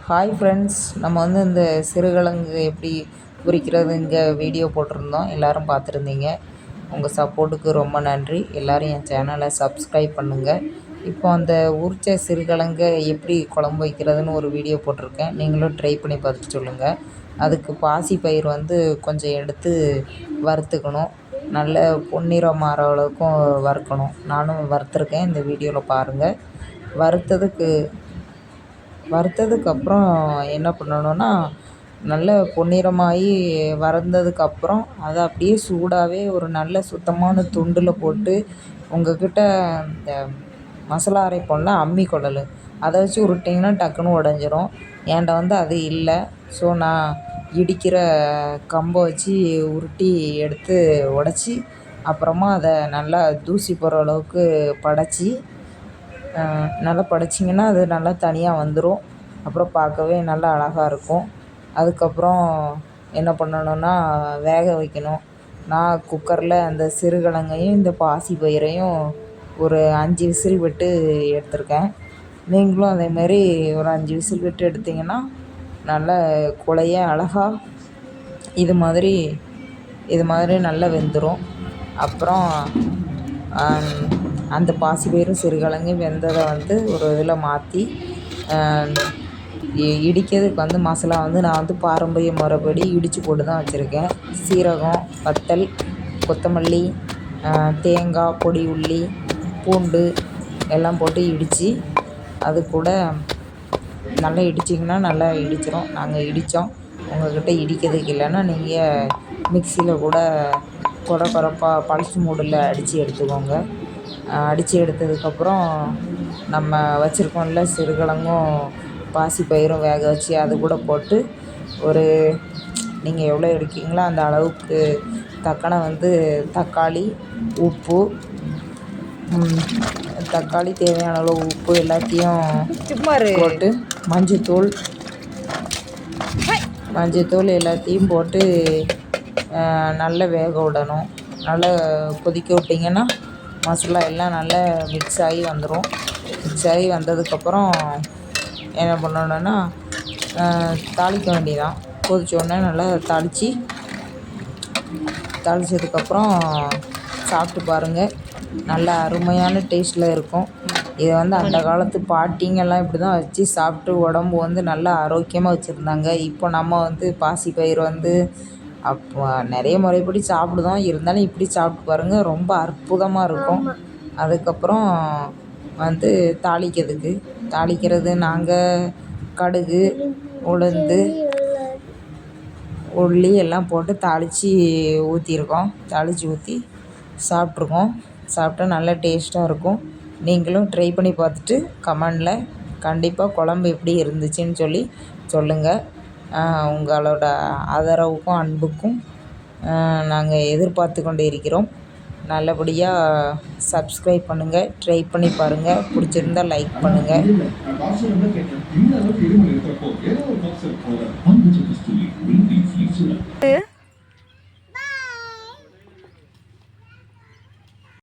Hi friends, நம்ம வந்து இந்த சிறுகிழங்கு எப்படி பொரிக்கிறது இங்கே வீடியோ போட்டிருந்தோம். எல்லோரும் பார்த்துருந்தீங்க. உங்கள் சப்போர்ட்டுக்கு ரொம்ப நன்றி. எல்லோரும் என் சேனலை சப்ஸ்கிரைப் பண்ணுங்கள். இப்போ அந்த உரிச்ச சிறுகிழங்கை எப்படி குழம்பு வைக்கிறதுன்னு ஒரு வீடியோ போட்டிருக்கேன். நீங்களும் ட்ரை பண்ணி பார்த்துட்டு சொல்லுங்கள். அதுக்கு பாசி பயிர் வந்து கொஞ்சம் எடுத்து வறுத்துக்கணும். நல்ல பொன்னிறம் மாற அளவுக்கும் வறுக்கணும். நானும் வறுத்துருக்கேன், இந்த வீடியோவில் பாருங்கள். வறுத்ததுக்கப்புறம் என்ன பண்ணணுன்னா, நல்ல பொன்னிறமாகி வறுத்ததுக்கப்புறம் அதை அப்படியே சூடாகவே ஒரு நல்ல சுத்தமான துண்டில் போட்டு, உங்கள்கிட்ட இந்த மசாலா அரைப்போம்ல அம்மிக்குழல், அதை வச்சு உருட்டிங்கன்னா டக்குன்னு உடஞ்சிரும். என்கிட்ட வந்து அது இல்லை. ஸோ நான் இடிக்கிற கம்பை வச்சு உருட்டி எடுத்து உடச்சி, அப்புறமா அதை நல்லா தூசி போகிற அளவுக்கு படைச்சி, நல்லா படைச்சிங்கன்னா அது நல்லா தனியாக வந்துடும். அப்புறம் பார்க்கவே நல்லா அழகாக இருக்கும். அதுக்கப்புறம் என்ன பண்ணணுன்னா, வேக வைக்கணும். நான் குக்கரில் அந்த சிறுகிழங்கையும் இந்த பாசி பயிரையும் ஒரு 5 விசில் விட்டு எடுத்திருக்கேன். நீங்களும் அதேமாரி ஒரு 5 விசில் விட்டு எடுத்திங்கன்னா நல்லா குழைய அழகாக இது மாதிரி நல்லா வெந்துடும். அப்புறம் அந்த பாசி பயிரும் சிறுகிழங்கும் வெந்ததை வந்து ஒரு இதில் மாற்றி இடிக்கிறதுக்கு வந்து மசாலா வந்து நான் வந்து பாரம்பரிய முறைப்படி இடித்து போட்டு தான் வச்சுருக்கேன். சீரகம், வத்தல், கொத்தமல்லி, தேங்காய், பொடி உள்ளி, பூண்டு எல்லாம் போட்டு இடித்து, அது கூட நல்லா இடிச்சிங்கன்னா நல்லா இடிச்சிடும். நாங்கள் இடித்தோம். உங்கள்கிட்ட இடிக்கிறதுக்கு இல்லைன்னா நீங்கள் மிக்சியில் கூட கொரப்பாக பல்ஸ் மூடில் அடித்து எடுத்துக்கோங்க. அடித்து எடுத்ததுக்கப்புறம் நம்ம வச்சுருக்கோம்ல சிறுகிழங்கும் பாசி பயிரும் வேக வச்சு அது கூட போட்டு, ஒரு நீங்கள் எவ்வளோ எடுக்கீங்களோ அந்த அளவுக்கு தக்கன வந்து தக்காளி, உப்பு, தக்காளி தேவையான அளவு உப்பு எல்லாத்தையும் போட்டு, மஞ்சத்தூள் எல்லாத்தையும் போட்டு நல்லா வேக விடணும். நல்லா கொதிக்க விட்டிங்கன்னா மசாலா எல்லாம் நல்லா மிக்ஸ் ஆகி வந்துடும். மிக்ஸ் ஆகி வந்ததுக்கப்புறம் என்ன பண்ணணுன்னா, தாளிக்க வேண்டியதான். கொதிச்சோடனே நல்லா தாளித்ததுக்கப்புறம் சாப்பிட்டு பாருங்கள். நல்ல அருமையான டேஸ்ட்டில் இருக்கும். இதை வந்து அந்த காலத்து பாட்டிங்கெல்லாம் இப்படி தான் வச்சு சாப்பிட்டு உடம்பு வந்து நல்லா ஆரோக்கியமாக வச்சுருந்தாங்க. இப்போ நம்ம வந்து பாசி பயிர் வந்து அப்போ நிறைய முறைப்படி சாப்பிடுதோம். இருந்தாலும் இப்படி சாப்பிட்டு பாருங்கள், ரொம்ப அற்புதமாக இருக்கும். அதுக்கப்புறம் வந்து தாளிக்கிறது நாங்கள் கடுகு, உளுந்து, உள்ளி எல்லாம் போட்டு தாளித்து ஊற்றி சாப்பிட்ருக்கோம். சாப்பிட்டா நல்லா டேஸ்ட்டாக இருக்கும். நீங்களும் ட்ரை பண்ணி பார்த்துட்டு கமெண்டில் கண்டிப்பாக குழம்பு எப்படி இருந்துச்சுன்னு சொல்லுங்கள். உங்களோட ஆதரவுக்கும் அன்புக்கும் நாங்கள் எதிர்பார்த்து கொண்டு இருக்கிறோம். நல்லபடியாக சப்ஸ்கிரைப் பண்ணுங்கள். ட்ரை பண்ணி பாருங்கள். பிடிச்சிருந்தால் லைக் பண்ணுங்கள்.